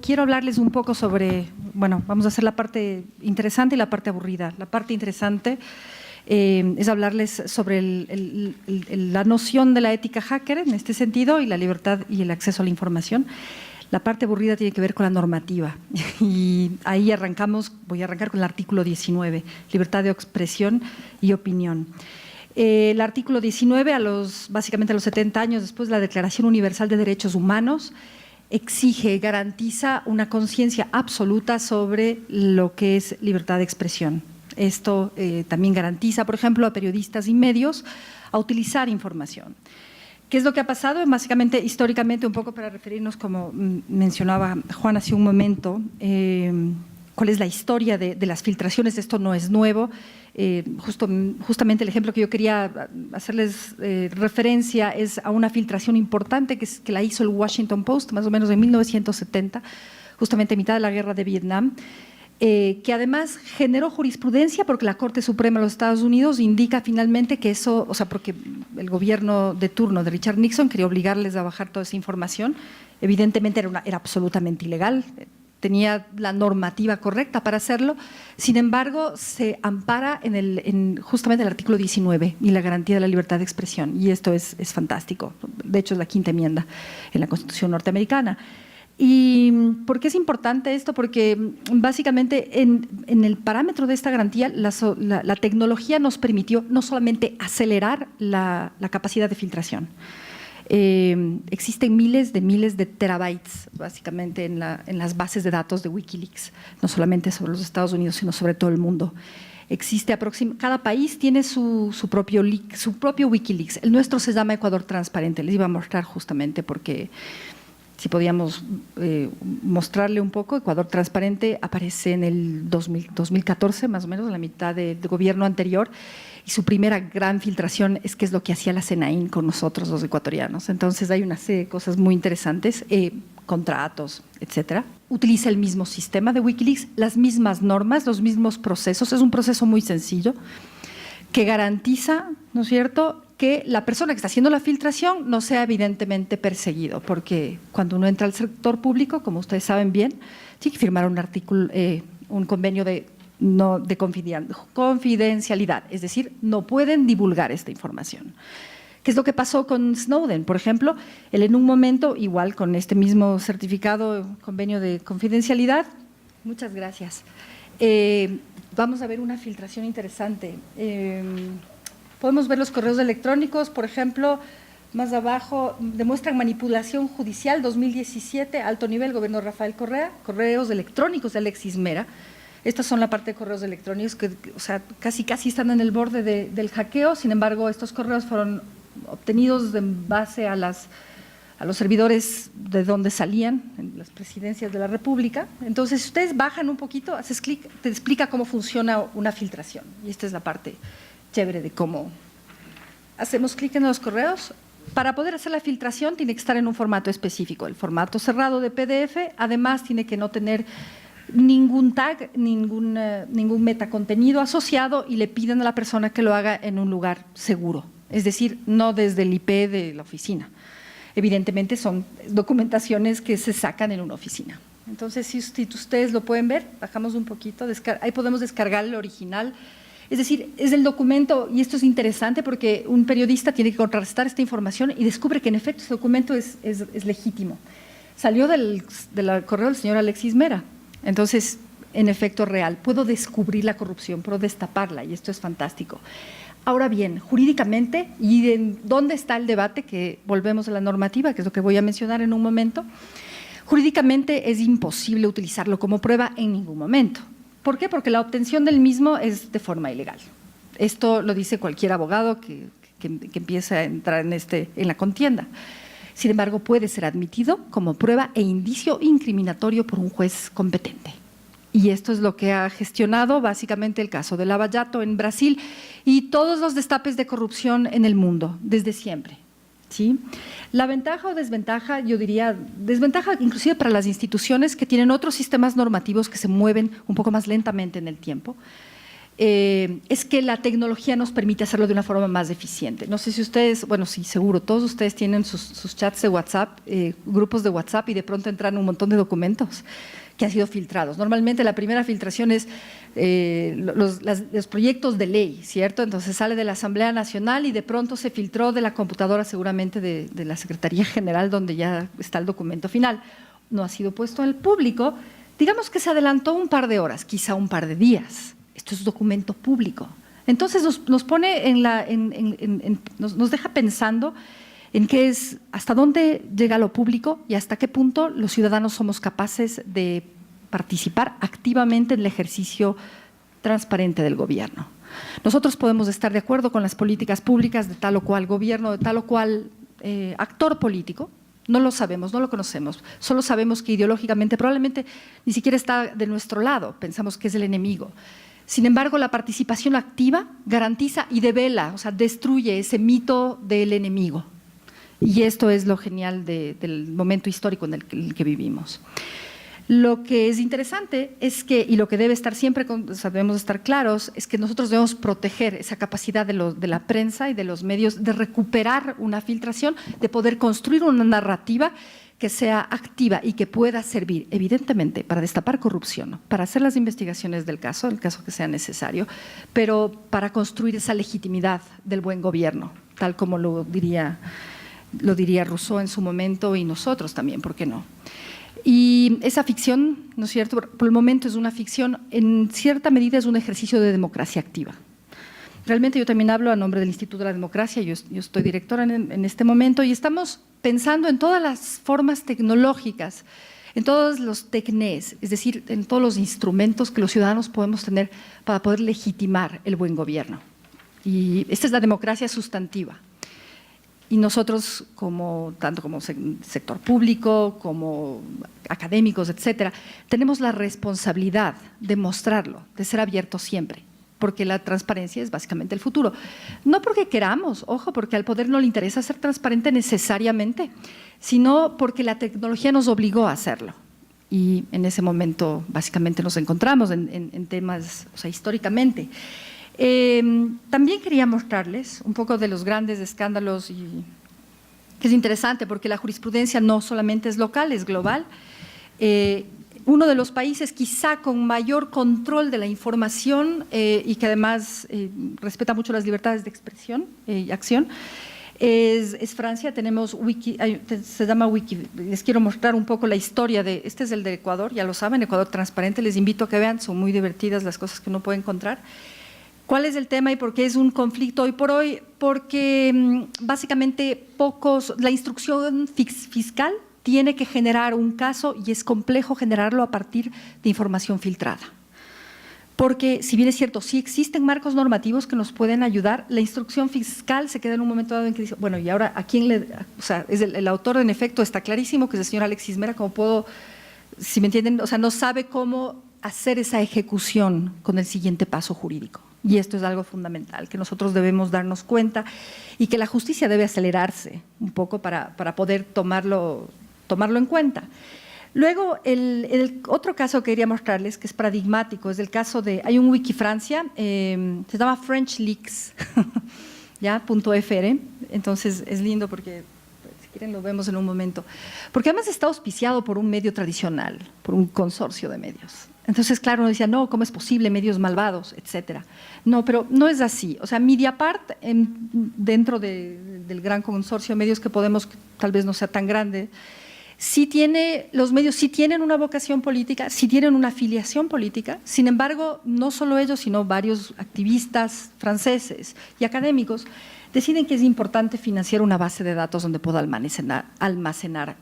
Quiero hablarles un poco sobre, bueno, vamos a hacer la parte interesante y la parte aburrida. La parte interesante es hablarles sobre la noción de la ética hacker en este sentido y la libertad y el acceso a la información. La parte aburrida tiene que ver con la normativa y ahí voy a arrancar con el artículo 19, libertad de expresión y opinión. El artículo 19, básicamente a los 70 años después de la Declaración Universal de Derechos Humanos, garantiza una conciencia absoluta sobre lo que es libertad de expresión. Esto también garantiza, por ejemplo, a periodistas y medios a utilizar información. ¿Qué es lo que ha pasado? Básicamente, históricamente, un poco para referirnos, como mencionaba Juan hace un momento, cuál es la historia de las filtraciones. Esto no es nuevo. Justamente el ejemplo que yo quería hacerles referencia es a una filtración importante que la hizo el Washington Post, más o menos en 1970, justamente a mitad de la guerra de Vietnam, que además generó jurisprudencia porque la Corte Suprema de los Estados Unidos indica finalmente que eso, o sea, porque el gobierno de turno de Richard Nixon quería obligarles a bajar toda esa información, evidentemente era absolutamente ilegal, tenía la normativa correcta para hacerlo, sin embargo, se ampara en justamente el artículo 19 y la garantía de la libertad de expresión, y esto es fantástico. De hecho, es la quinta enmienda en la Constitución norteamericana. ¿Y por qué es importante esto? Porque básicamente en el parámetro de esta garantía, la tecnología nos permitió no solamente acelerar la capacidad de filtración. Existen miles de terabytes, básicamente, en las bases de datos de Wikileaks, no solamente sobre los Estados Unidos, sino sobre todo el mundo. Cada país tiene su propio Wikileaks. El nuestro se llama Ecuador Transparente. Les iba a mostrar justamente porque, si podíamos mostrarle un poco, Ecuador Transparente aparece en el 2014, más o menos, en la mitad del gobierno anterior, y su primera gran filtración es lo que hacía la SENAIN con nosotros, los ecuatorianos. Entonces hay una serie de cosas muy interesantes, contratos, etcétera. Utiliza el mismo sistema de Wikileaks, las mismas normas, los mismos procesos. Es un proceso muy sencillo que garantiza, ¿no es cierto?, que la persona que está haciendo la filtración no sea evidentemente perseguido, porque cuando uno entra al sector público, como ustedes saben bien, tiene que firmar un convenio de confidencialidad, es decir, no pueden divulgar esta información. ¿Qué es lo que pasó con Snowden? Por ejemplo, él en un momento, igual con este mismo certificado, convenio de confidencialidad, muchas gracias, vamos a ver una filtración interesante. Podemos ver los correos electrónicos, por ejemplo, más abajo, demuestran manipulación judicial 2017, alto nivel, gobierno Rafael Correa, correos electrónicos de Alexis Mera. Estas son la parte de correos electrónicos que, o sea, casi están en el borde del hackeo. Sin embargo, estos correos fueron obtenidos en base a los servidores de donde salían, en las presidencias de la República. Entonces, si ustedes bajan un poquito, haces clic, te explica cómo funciona una filtración. Y esta es la parte chévere de cómo hacemos clic en los correos. Para poder hacer la filtración tiene que estar en un formato específico. El formato cerrado de PDF, además tiene que no tener ningún tag, ningún metacontenido asociado, y le piden a la persona que lo haga en un lugar seguro, es decir, no desde el IP de la oficina. Evidentemente son documentaciones que se sacan en una oficina. Entonces, si ustedes lo pueden ver, bajamos un poquito, ahí podemos descargar el original. Es decir, es el documento, y esto es interesante porque un periodista tiene que contrastar esta información y descubre que en efecto este documento es legítimo. Salió del correo del señor Alexis Mera. Entonces, en efecto, real. Puedo descubrir la corrupción, puedo destaparla, y esto es fantástico. Ahora bien, jurídicamente, ¿y en dónde está el debate? Que volvemos a la normativa, que es lo que voy a mencionar en un momento. Jurídicamente es imposible utilizarlo como prueba en ningún momento. ¿Por qué? Porque la obtención del mismo es de forma ilegal. Esto lo dice cualquier abogado que empiece a entrar en la contienda. Sin embargo, puede ser admitido como prueba e indicio incriminatorio por un juez competente. Y esto es lo que ha gestionado básicamente el caso de Lava Jato en Brasil y todos los destapes de corrupción en el mundo, desde siempre. ¿Sí? La ventaja o desventaja, yo diría, desventaja inclusive para las instituciones que tienen otros sistemas normativos que se mueven un poco más lentamente en el tiempo. es que la tecnología nos permite hacerlo de una forma más eficiente. No sé si ustedes, bueno, sí, seguro, todos ustedes tienen sus chats de WhatsApp, grupos de WhatsApp, y de pronto entran un montón de documentos que han sido filtrados. Normalmente la primera filtración es los proyectos de ley, ¿cierto? Entonces sale de la Asamblea Nacional y de pronto se filtró de la computadora seguramente de la Secretaría General, donde ya está el documento final. No ha sido puesto al público. Digamos que se adelantó un par de horas, quizá un par de días. Esto es documento público. Entonces nos pone nos deja pensando en qué es, hasta dónde llega lo público y hasta qué punto los ciudadanos somos capaces de participar activamente en el ejercicio transparente del gobierno. Nosotros podemos estar de acuerdo con las políticas públicas de tal o cual gobierno, de tal o cual actor político. No lo sabemos, no lo conocemos. Solo sabemos que ideológicamente probablemente ni siquiera está de nuestro lado. Pensamos que es el enemigo. Sin embargo, la participación activa garantiza y devela, o sea, destruye ese mito del enemigo. Y esto es lo genial del momento histórico en el que vivimos. Lo que es interesante es que, y lo que debe estar siempre, o sea, debemos estar claros, es que nosotros debemos proteger esa capacidad de la prensa y de los medios de recuperar una filtración, de poder construir una narrativa que sea activa y que pueda servir, evidentemente, para destapar corrupción, para hacer las investigaciones del caso, el caso que sea necesario, pero para construir esa legitimidad del buen gobierno, tal como lo diría Rousseau en su momento y nosotros también, ¿por qué no? Y esa ficción, ¿no es cierto?, por el momento es una ficción, en cierta medida es un ejercicio de democracia activa. Realmente yo también hablo a nombre del Instituto de la Democracia, yo estoy directora en este momento y estamos pensando en todas las formas tecnológicas, en todos los tecnés, es decir, en todos los instrumentos que los ciudadanos podemos tener para poder legitimar el buen gobierno. Y esta es la democracia sustantiva. Y nosotros, tanto como sector público, como académicos, etcétera, tenemos la responsabilidad de mostrarlo, de ser abiertos siempre, porque la transparencia es básicamente el futuro. No porque queramos, ojo, porque al poder no le interesa ser transparente necesariamente, sino porque la tecnología nos obligó a hacerlo. Y en ese momento básicamente nos encontramos en temas, o sea, históricamente. También quería mostrarles un poco de los grandes escándalos, que es interesante porque la jurisprudencia no solamente es local, es global. Uno de los países quizá con mayor control de la información y que además respeta mucho las libertades de expresión y acción es Francia. Tenemos se llama Wiki. Les quiero mostrar un poco la historia este es el de Ecuador, ya lo saben, Ecuador Transparente, les invito a que vean, son muy divertidas las cosas que uno puede encontrar. ¿Cuál es el tema y por qué es un conflicto hoy por hoy? Porque básicamente la instrucción fiscal tiene que generar un caso y es complejo generarlo a partir de información filtrada. Porque si bien es cierto, sí existen marcos normativos que nos pueden ayudar, la instrucción fiscal se queda en un momento dado en que dice, bueno, y ahora ¿a quién le...? O sea, el autor en efecto está clarísimo, que es el señor Alexis Mera, ¿cómo puedo, si me entienden? O sea, no sabe cómo hacer esa ejecución con el siguiente paso jurídico. Y esto es algo fundamental, que nosotros debemos darnos cuenta y que la justicia debe acelerarse un poco para poder tomarlo en cuenta. Luego, el otro caso que quería mostrarles, que es paradigmático, es el caso hay un Wikifrancia, se llama French Leaks, ¿ya? .fr, entonces es lindo porque, si quieren lo vemos en un momento, porque además está auspiciado por un medio tradicional, por un consorcio de medios. Entonces, claro, uno decía, no, ¿cómo es posible? Medios malvados, etcétera. No, pero no es así. O sea, Mediapart, dentro del gran consorcio de medios que podemos, tal vez no sea tan grande, los medios sí tienen una vocación política, sí tienen una afiliación política. Sin embargo, no solo ellos, sino varios activistas franceses y académicos deciden que es importante financiar una base de datos donde pueda almacenar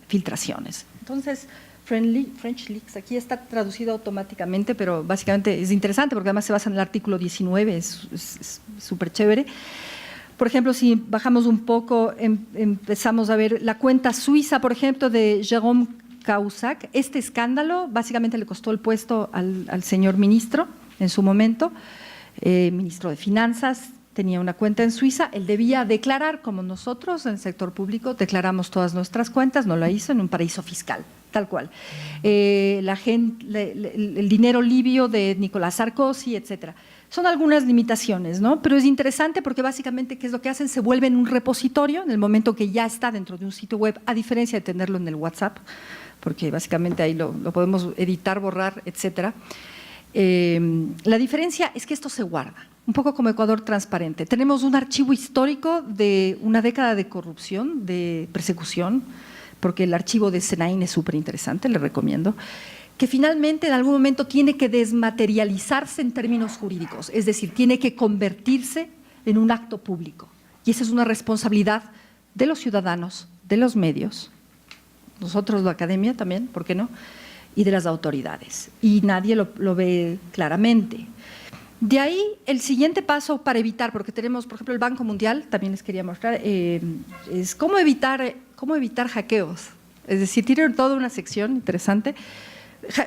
filtraciones. Entonces, French Leaks, aquí está traducido automáticamente, pero básicamente es interesante porque además se basa en el artículo 19, es súper chévere. Por ejemplo, si bajamos un poco, empezamos a ver la cuenta suiza, por ejemplo, de Jérôme Cahuzac. Este escándalo básicamente le costó el puesto al señor ministro en su momento, ministro de Finanzas, tenía una cuenta en Suiza, él debía declarar, como nosotros en el sector público declaramos todas nuestras cuentas, no la hizo, en un paraíso fiscal. tal cual. El dinero libio de Nicolás Sarkozy, etcétera. Son algunas limitaciones, ¿no? Pero es interesante porque básicamente, ¿qué es lo que hacen? Se vuelven un repositorio en el momento que ya está dentro de un sitio web, a diferencia de tenerlo en el WhatsApp, porque básicamente ahí lo podemos editar, borrar, etcétera. La diferencia es que esto se guarda, un poco como Ecuador transparente. Tenemos un archivo histórico de una década de corrupción, de persecución, porque el archivo de Senaín es súper interesante, le recomiendo, que finalmente en algún momento tiene que desmaterializarse en términos jurídicos, es decir, tiene que convertirse en un acto público. Y esa es una responsabilidad de los ciudadanos, de los medios, nosotros la academia también, ¿por qué no?, y de las autoridades. Y nadie lo ve claramente. De ahí, el siguiente paso para evitar, porque tenemos, por ejemplo, el Banco Mundial, también les quería mostrar, es cómo evitar hackeos. Es decir, tiene toda una sección interesante.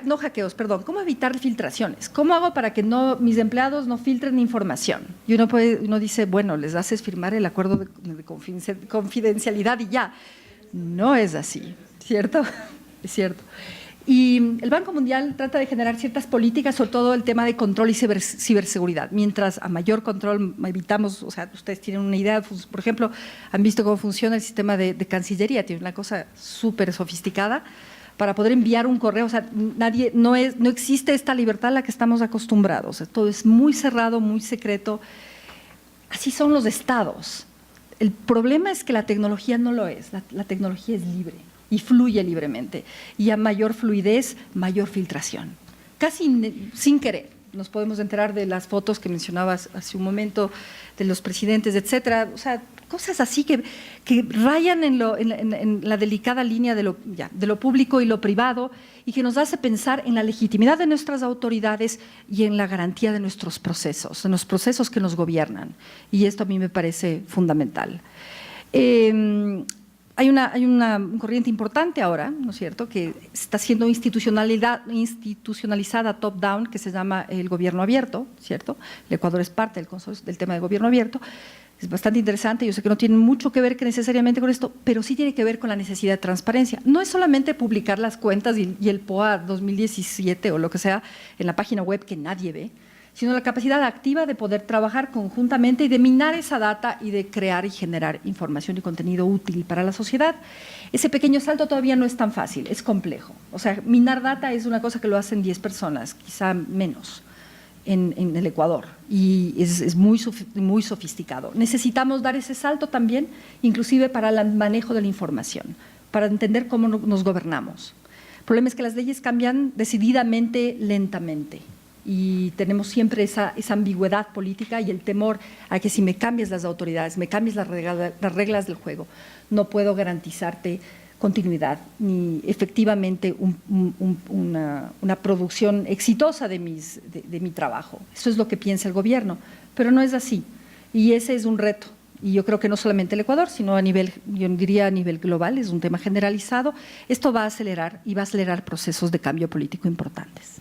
No hackeos, perdón, ¿cómo evitar filtraciones? ¿Cómo hago para que mis empleados no filtren información? Y uno dice, bueno, les haces firmar el acuerdo de confidencialidad y ya. No es así, ¿cierto? Es cierto. Y el Banco Mundial trata de generar ciertas políticas, sobre todo el tema de control y ciberseguridad. Mientras a mayor control evitamos, o sea, ustedes tienen una idea, por ejemplo, han visto cómo funciona el sistema de Cancillería, tiene una cosa súper sofisticada, para poder enviar un correo, o sea, no existe esta libertad a la que estamos acostumbrados, o sea, todo es muy cerrado, muy secreto. Así son los estados. El problema es que la tecnología no lo es, la tecnología es libre y fluye libremente, y a mayor fluidez, mayor filtración. Casi sin querer, nos podemos enterar de las fotos que mencionabas hace un momento, de los presidentes, etcétera, o sea, cosas así que rayan en la delicada línea de lo público y lo privado, y que nos hace pensar en la legitimidad de nuestras autoridades y en la garantía de nuestros procesos, en los procesos que nos gobiernan, y esto a mí me parece fundamental. Hay una corriente importante ahora, ¿no es cierto?, que está siendo institucionalizada top-down, que se llama el gobierno abierto, ¿cierto? El Ecuador es parte del tema del gobierno abierto. Es bastante interesante, yo sé que no tiene mucho que ver necesariamente con esto, pero sí tiene que ver con la necesidad de transparencia. No es solamente publicar las cuentas y el POA 2017 o lo que sea en la página web que nadie ve, sino la capacidad activa de poder trabajar conjuntamente y de minar esa data y de crear y generar información y contenido útil para la sociedad. Ese pequeño salto todavía no es tan fácil, es complejo. O sea, minar data es una cosa que lo hacen 10 personas, quizá menos, en el Ecuador, y es muy sofisticado. Necesitamos dar ese salto también, inclusive para el manejo de la información, para entender cómo nos gobernamos. El problema es que las leyes cambian decididamente, lentamente, y tenemos siempre esa ambigüedad política y el temor a que si me cambias las autoridades, me cambias las reglas del juego, no puedo garantizarte continuidad ni efectivamente una producción exitosa de mi trabajo. Eso es lo que piensa el gobierno, pero no es así, y ese es un reto. Y yo creo que no solamente el Ecuador, sino a nivel, yo diría a nivel global, es un tema generalizado. Esto va a acelerar y va a acelerar procesos de cambio político importantes.